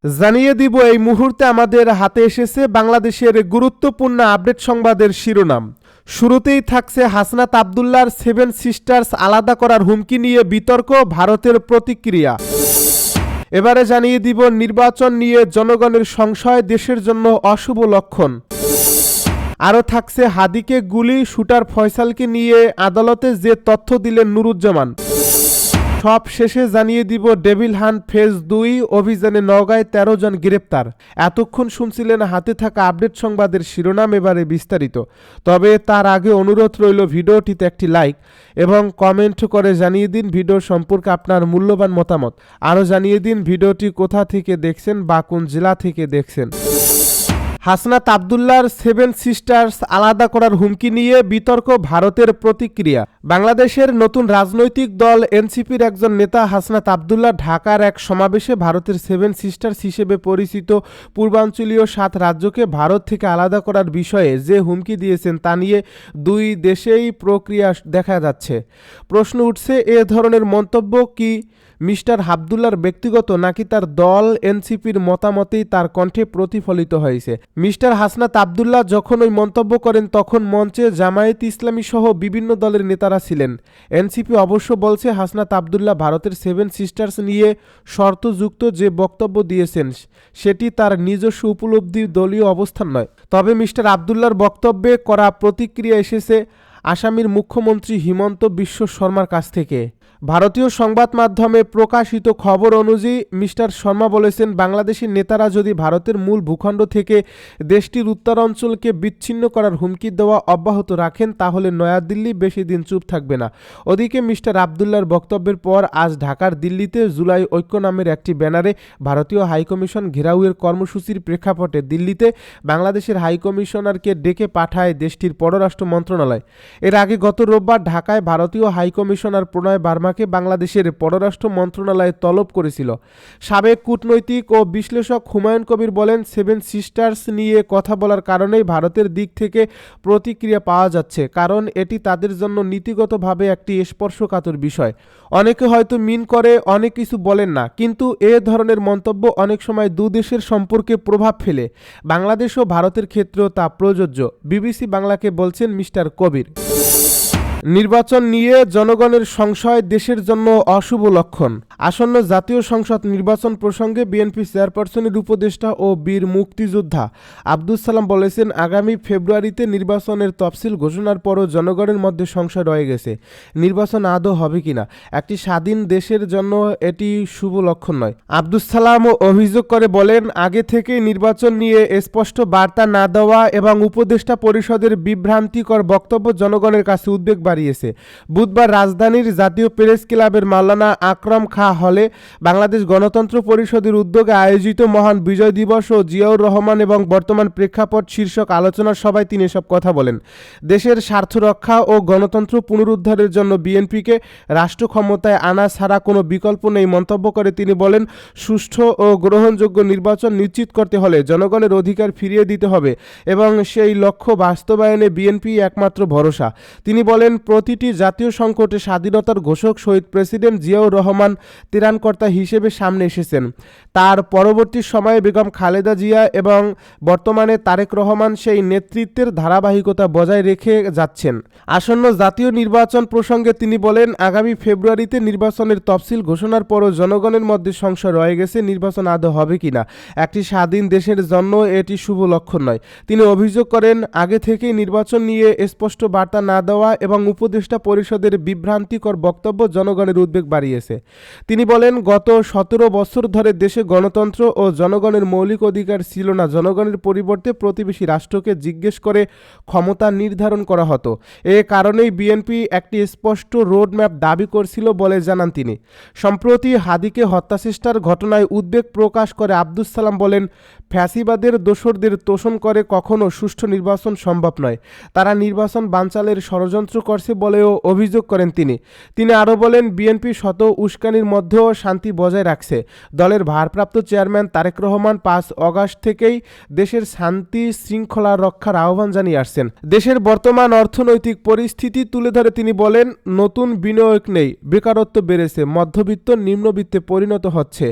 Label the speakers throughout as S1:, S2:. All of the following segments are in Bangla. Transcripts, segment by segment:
S1: জানিয়ে দিব এই মুহূর্তে আমাদের হাতে এসেছে বাংলাদেশের গুরুত্বপূর্ণ আপডেট সংবাদের শিরোনাম। শুরুতেই থাকছে হাসনাত আব্দুল্লাহর 7 সিস্টার্স আলাদা করার হুমকি নিয়ে বিতর্ক, ভারতের প্রতিক্রিয়া। এবারে জানিয়ে দিব নির্বাচন নিয়ে জনগণের সংশয় দেশের জন্য অশুভ লক্ষণ। আরও থাকছে হাদিকে গুলি, শুটার ফয়সালকে নিয়ে আদালতে যে তথ্য দিলেন নুরুজ্জামান। সব শেষে জানিয়ে দিব ডেভিল হান্ট ফেজ 2 অভিযানে নওগাঁয় 13 জন গ্রেপ্তার। এতক্ষণ শুনছিলেন হাতে থাকা আপডেট সংবাদের শিরোনাম, এবারে বিস্তারিত। তবে তার আগে অনুরোধ রইল ভিডিওটিতে একটি লাইক এবং কমেন্ট করে জানিয়ে দিন ভিডিও সম্পর্কে আপনার মূল্যবান মতামত। আরও জানিয়ে দিন ভিডিওটি কোথা থেকে দেখছেন বা কোন জেলা থেকে দেখছেন। হাসনাত আব্দুল্লাহর 7 সিস্টার্স আলাদা করার হুমকি নিয়ে বিতর্ক, ভারতের প্রতিক্রিয়া। বাংলাদেশের নতুন রাজনৈতিক দল এনসিপির একজন নেতা হাসনাত আব্দুল্লাহ ঢাকার এক সমাবেশে ভারতের 7 সিস্টার্স হিসেবে পরিচিত পূর্বাঞ্চলীয় 7 রাজ্যকে ভারত থেকে আলাদা করার বিষয়ে যে হুমকি দিয়েছেন তা নিয়ে দুই দেশেই প্রক্রিয়া দেখা যাচ্ছে। প্রশ্ন উঠছে, এ ধরনের মন্তব্য কি মিস্টার আব্দুল্লাহর ব্যক্তিগত নাকি তার দল এনসিপির মতামতেই তার কণ্ঠে প্রতিফলিত হয়েছে? মিস্টার হাসনাত আব্দুল্লাহ যখন ওই মন্তব্য করেন তখন মঞ্চে জামায়াত ইসলামী সহ বিভিন্ন দলের নেতারা ছিলেন। এনসিপি অবশ্য বলছে হাসনাত আব্দুল্লাহ ভারতের 7 সিস্টার্স নিয়ে শর্তযুক্ত যে বক্তব্য দিয়েছেন সেটি তার নিজস্ব উপলব্ধি, দলীয় অবস্থান নয়। তবে মিস্টার আব্দুল্লাহর বক্তব্যে কড়া প্রতিক্রিয়া এসেছে আসামের মুখ্যমন্ত্রী হিমন্ত বিশ্ব শর্মার কাছ থেকে। ভারতীয় সংবাদ মাধ্যমে প্রকাশিত খবর অনুযায়ী মিস্টার শর্মা বলেছেন, বাংলাদেশের নেতারা যদি ভারতের মূল ভূখণ্ড থেকে দেশটির উত্তরাঞ্চলকে বিচ্ছিন্ন করার হুমকি দেওয়া অব্যাহত রাখেন তাহলে নয়াদিল্লি বেশি দিন চুপ থাকবে না। ওদিকে মিস্টার আব্দুল্লাহর বক্তব্যের পর আজ ঢাকার দিল্লিতে জুলাই ঐক্য নামের একটি ব্যানারে ভারতীয় হাইকমিশন ঘেরাওয়ের কর্মসূচির প্রেক্ষাপটে দিল্লিতে বাংলাদেশের হাইকমিশনারকে ডেকে পাঠায় দেশটির পররাষ্ট্র মন্ত্রণালয়। এর আগে গত রোববার ঢাকায় ভারতীয় হাইকমিশনার প্রণয় বার্মাকে বাংলাদেশের পররাষ্ট্র মন্ত্রণালয় তলব করেছিল। সাবেক কূটনৈতিক ও বিশ্লেষক হুমায়ুন কবির বলেন, 7 সিস্টার্স নিয়ে কথা বলার কারণেই ভারতের দিক থেকে প্রতিক্রিয়া পাওয়া যাচ্ছে, কারণ এটি তাদের জন্য নীতিগতভাবে একটি স্পর্শকাতর বিষয়। অনেকে হয়তো মিন করে অনেক কিছু বলেন না, কিন্তু এ ধরনের মন্তব্য অনেক সময় দুদেশের সম্পর্কে প্রভাব ফেলে। বাংলাদেশ ও ভারতের ক্ষেত্রেও তা প্রযোজ্য। বিবিসি বাংলাকে বলছেন মিস্টার কবির। নির্বাচন নিয়ে জনগণের সংশয় দেশের জন্য অশুভ লক্ষণ। আসন্ন জাতীয় সংসদ নির্বাচন প্রসঙ্গে বিএনপি চেয়ারপারসনের উপদেষ্টা ও বীর মুক্তিযোদ্ধা আব্দুস সালাম বলেছেন, আগামী ফেব্রুয়ারিতে নির্বাচনের তফসিল ঘোষণার পরও জনগণের মধ্যে সংশয় রয়ে গেছে। নির্বাচন আদৌ হবে কিনা একটি স্বাধীন দেশের জন্য এটি শুভ লক্ষণ নয়। আব্দুস সালাম অভিযোগ করে বলেন, আগে থেকেই নির্বাচন নিয়ে স্পষ্ট বার্তা না দেওয়া এবং উপদেষ্টা পরিষদের বিভ্রান্তিকর বক্তব্য জনগণের কাছে উদ্বেগ বাড়িয়েছে। বুধবার রাজধানীর জাতীয় প্রেস ক্লাবের মাওলানা আকরাম খাঁ হলে বাংলাদেশ গণতন্ত্র পরিষদের উদ্যোগে আয়োজিত মহান বিজয় দিবস ও জিয়াউর রহমান এবং বর্তমান প্রেক্ষাপট শীর্ষক আলোচনা সভায় তিনি এসব কথা বলেন। দেশের স্বার্থ রক্ষা ও গণতন্ত্র পুনরুদ্ধারের জন্য বিএনপিকে রাষ্ট্র ক্ষমতায় আনা ছাড়া কোনো বিকল্প নেই মন্তব্য করে তিনি বলেন, সুষ্ঠু ও গ্রহণযোগ্য নির্বাচন নিশ্চিত করতে হলে জনগণের অধিকার ফিরিয়ে দিতে হবে এবং সেই লক্ষ্য বাস্তবায়নে বিএনপি একমাত্র ভরসা। তিনি বলেন, প্রতিটি জাতীয় সংকটে স্বাধীনতার ঘোষক শহীদ প্রেসিডেন্ট জিয়াউর রহমান ত্রাণকর্তা হিসেবে সামনে এসেছেন। তার পরবর্তী সময়ে বেগম খালেদা জিয়া এবং বর্তমানে তারেক রহমান সেই নেতৃত্বের ধারাবাহিকতা বজায় রেখে যাচ্ছেন। আসন্ন জাতীয় নির্বাচন প্রসঙ্গে তিনি বলেন, আগামী ফেব্রুয়ারিতে নির্বাচনের তফসিল ঘোষণার পরও জনগণের মধ্যে সংশয় রয়ে গেছে নির্বাচন আদৌ হবে কিনা একটি স্বাধীন দেশের জন্য এটি শুভ লক্ষণ নয়। তিনি অভিযোগ করেন, আগে থেকেই নির্বাচন নিয়ে স্পষ্ট বার্তা না দেওয়া এবং উপদেষ্টা পরিষদের বিভ্রান্তিকর বক্তব্য জনগণের উদ্বেগ বাড়িয়েছে। তিনি বলেন, গত 17 বছর ধরে দেশে গণতন্ত্র ও জনগণের মৌলিক অধিকার ছিল না। জনগণের পরিবর্তে প্রতিবেশী রাষ্ট্রকে জিজ্ঞেস করে ক্ষমতা নির্ধারণ করা হতো। এ কারণেই বিএনপি একটি স্পষ্ট রোডম্যাপ দাবি করছিল বলে জানান তিনি। সম্প্রতি হাদিকে হত্যাচেষ্টার ঘটনায় উদ্বেগ প্রকাশ করে আব্দুস সালাম বলেন, ফ্যাসিবাদের দোসরদের তোষণ করে কখনো সুষ্ঠু নির্বাচন সম্ভব নয়। তারা নির্বাচন বানচালের ষড়যন্ত্র করে করছে বলেও অভিযোগ করেন তিনি আরও বলেন বিএনপি শত উস্কানির মধ্যেও শান্তি বজায় রাখছে। দলের ভারপ্রাপ্ত চেয়ারম্যান তারেক রহমান 5 অগাস্ট থেকেই দেশের শান্তি শৃঙ্খলা রক্ষার আহ্বান জানিয়ে আসছেন। দেশের বর্তমান অর্থনৈতিক পরিস্থিতি তুলে ধরে তিনি বলেন, নতুন বিনিয়োগ নেই, বেকারত্ব বেড়েছে, মধ্যবিত্ত নিম্নবিত্তে পরিণত হচ্ছে।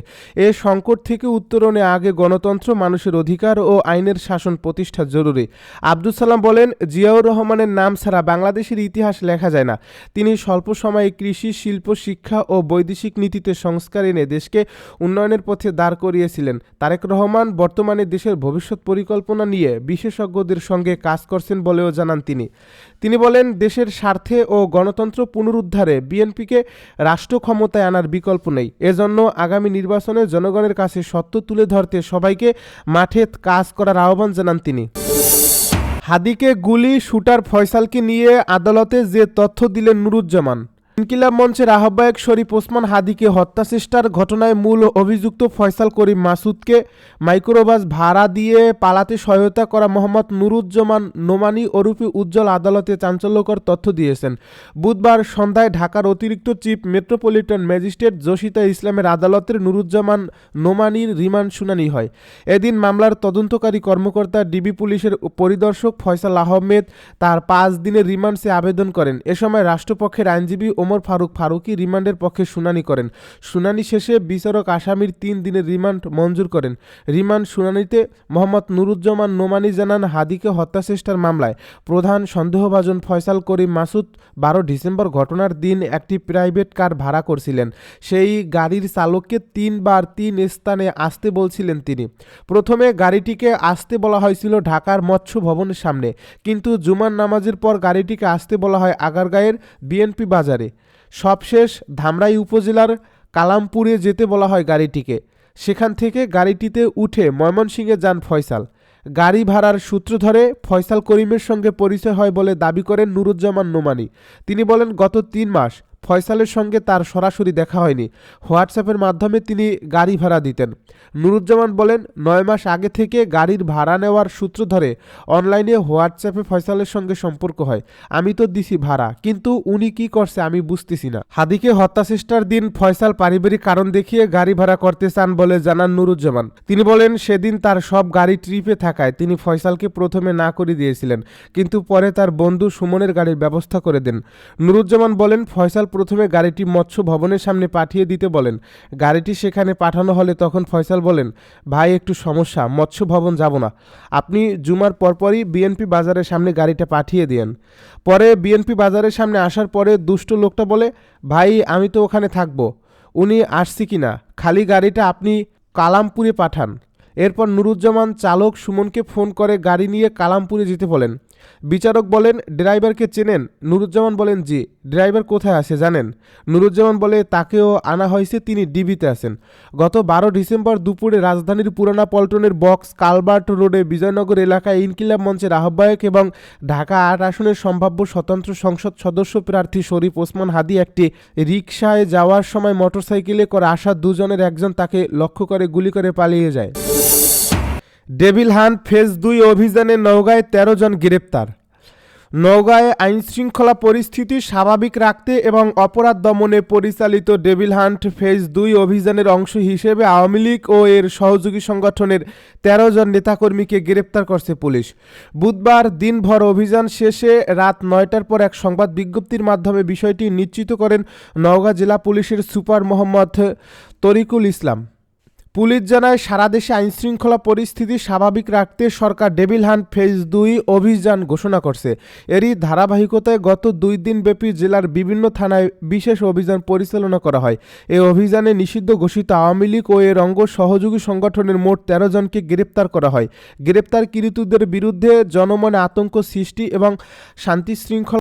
S1: এ সংকট থেকে উত্তরণে আগে গণতন্ত্র, মানুষের অধিকার ও আইনের শাসন প্রতিষ্ঠা জরুরি। আব্দুল সালাম বলেন, জিয়াউর রহমানের নাম ছাড়া বাংলাদেশের ইতিহাস লেখা যায় না। তিনি স্বল্প সময়ে কৃষি, শিল্প, শিক্ষা ও বৈদেশিক নীতিতে সংস্কার এনে দেশকে উন্নয়নের পথে দাঁড় করিয়েছিলেন। তারেক রহমান বর্তমানে দেশের ভবিষ্যৎ পরিকল্পনা নিয়ে বিশেষজ্ঞদের সঙ্গে কাজ করছেন বলেও জানান তিনি বলেন, দেশের স্বার্থে ও গণতন্ত্র পুনরুদ্ধারে বিএনপিকে রাষ্ট্র ক্ষমতায় আনার বিকল্প নেই। এজন্য আগামী নির্বাচনে জনগণের কাছে সত্য তুলে ধরতে সবাইকে মাঠে কাজ করার আহ্বান জানান তিনি। হাদিকে গুলি, শুটার ফয়সালকে নিয়ে আদালতে যে তথ্য দিলেন নুরুজ্জামান। ইনকিলাব মঞ্চের আহ্বায়ক শরীফ ওসমান হাদিকে হত্যাচেষ্টার ঘটনায় মূল অভিযুক্ত ফয়সাল করিম মাসুদকে মাইক্রোবাস ভাড়া দিয়ে পালাতে সহায়তা করা মোহাম্মদ নুরুজ্জামান নোমানী ওরফে উজ্জ্বল আদালতে চাঞ্চল্যকর তথ্য দিয়েছেন। বুধবার সন্ধ্যায় ঢাকার অতিরিক্ত চিফ মেট্রোপলিটন ম্যাজিস্ট্রেট জসিতা ইসলামের আদালতের নুরুজ্জামান নোমানীর রিমান্ড শুনানি হয়। এদিন মামলার তদন্তকারী কর্মকর্তা ডিবি পুলিশের পরিদর্শক ফয়সাল আহমেদ তার 5 দিনের রিমান্ড চেয়ে আবেদন করেন। এ সময় রাষ্ট্রপক্ষের আইনজীবী ওমর ফারুকি রিমান্ডের পক্ষে শুনানি করেন। শুনানি শেষে বিচারক আসামির 3 দিনের রিমান্ড মঞ্জুর করেন। রিমান্ড শুনানিতে মোহাম্মদ নুরুজ্জামান নোমানী জানান, হাদিকে হত্যাচেষ্টার মামলায় প্রধান সন্দেহভাজন ফয়সাল করিম মাসুদ 12 ডিসেম্বর ঘটনার দিন একটি প্রাইভেট কার ভাড়া করছিলেন। সেই গাড়ির চালককে 3 বার 3 স্থানে আসতে বলছিলেন তিনি। প্রথমে গাড়িটিকে আসতে বলা হয়েছিল ঢাকার মৎস্য ভবনের সামনে, কিন্তু জুমার নামাজের পর গাড়িটিকে আসতে বলা হয় আগারগাঁয়ের বিএনপি বাজারে। সবশেষ ধামরাই উপজেলার কালামপুরে যেতে বলা হয় গাড়িটিকে। সেখান থেকে গাড়িটিতে উঠে ময়মনসিংহে যান ফয়সাল। গাড়ি ভাড়ার সূত্র ধরে ফয়সাল করিমের সঙ্গে পরিচয় হয় বলে দাবি করেন নুরুজ্জামান নোমানী। তিনি বলেন, গত 3 মাস ফয়সালের সঙ্গে তার সরাসরি দেখা হয়নি, হোয়াটসঅ্যাপের মাধ্যমে তিনি গাড়ি ভাড়া দিতেন। নুরুজ্জামান বলেন, 9 মাস আগে থেকে গাড়ির ভাড়া নেওয়ার সূত্র ধরে অনলাইনে হোয়াটসঅ্যাপে ফয়সালের সঙ্গে সম্পর্ক হয়। আমি তো দিছি ভাড়া, কিন্তু উনি কি করছে আমি বুঝতেছি না। হাদিকে হত্যাচেষ্টার দিন ফয়সাল পারিবারিক কারণ দেখিয়ে গাড়ি ভাড়া করতে চান বলে জানান নুরুজ্জামান। তিনি বলেন, সেদিন তার সব গাড়ি ট্রিপে থাকায় তিনি ফয়সালকে প্রথমে না করে দিয়েছিলেন, কিন্তু পরে তার বন্ধু সুমনের গাড়ির ব্যবস্থা করে দেন। নুরুজ্জামান বলেন, ফয়সাল প্রথমে গাড়িটি মৎস্য ভবনের সামনে পাঠিয়ে দিতে বলেন। গাড়িটি সেখানে পাঠানো হলে তখন ফয়সাল বলেন, ভাই একটু সমস্যা, মৎস্য ভবন যাব না, আপনি জুমার পরপরই বিএনপি বাজারের সামনে গাড়িটা পাঠিয়ে দিয়েন। পরে বিএনপি বাজারের সামনে আসার পরে দুষ্ট লোকটা বলে, ভাই আমি তো ওখানে থাকবো, উনি আসছি কিনা, খালি গাড়িটা আপনি কালামপুরে পাঠান। এরপর নুরুজ্জামান চালক সুমনকে ফোন করে গাড়ি নিয়ে কালামপুরে যেতে বলেন। বিচারক বলেন, ড্রাইভারকে চেনেন? নুরুজ্জামান বলেন, জি। ড্রাইভার কোথায় আছে জানেন? নুরুজ্জামান বলে, তাকেও আনা হয়েছে, তিনি ডিবিতে আছেন। গত 12 ডিসেম্বর দুপুরে রাজধানীর পুরানা পল্টনের বক্স কালভার্ট রোডে বিজয়নগর এলাকায় ইনকিলাব মঞ্চের আহ্বায়ক এবং ঢাকা 8 আসনের সম্ভাব্য স্বতন্ত্র সংসদ সদস্য প্রার্থী শরীফ ওসমান হাদি একটি রিকশায় যাওয়ার সময় মোটরসাইকেলে করে আসা 2 জনের একজন তাকে লক্ষ্য করে গুলি করে পালিয়ে যায়। ডেভিল হান্ট ফেজ 2 অভিযানে নওগাঁয় 13 জন গ্রেপ্তার। নওগাঁয় আইনশৃঙ্খলা পরিস্থিতি স্বাভাবিক রাখতে এবং অপরাধ দমনে পরিচালিত ডেভিল হান্ট ফেজ 2 অভিযানের অংশ হিসেবে আওয়ামী লীগ ও এর সহযোগী সংগঠনের 13 জন নেতাকর্মীকে গ্রেপ্তার করছে পুলিশ। বুধবার দিনভর অভিযান শেষে রাত 9টার পর এক সংবাদ বিজ্ঞপ্তির মাধ্যমে বিষয়টি নিশ্চিত করেন নওগাঁ জেলা পুলিশের সুপার মোহাম্মদ তরিকুল ইসলাম। পুলিশ জানায়, সারা দেশে আইনশৃঙ্খলা পরিস্থিতি স্বাভাবিক রাখতে সরকার ডেভিল হান্ট ফেজ 2 অভিযান ঘোষণা করছে। এরই ধারাবাহিকতায় গত 2 দিনব্যাপী জেলার বিভিন্ন থানায় বিশেষ অভিযান পরিচালনা করা হয়। এই অভিযানে নিষিদ্ধ ঘোষিত আওয়ামী লীগ ও এর অঙ্গ সহযোগী সংগঠনের মোট 13 জনকে গ্রেপ্তার করা হয়। গ্রেপ্তারকৃতদের বিরুদ্ধে জনমনে আতঙ্ক সৃষ্টি এবং শান্তি শৃঙ্খলা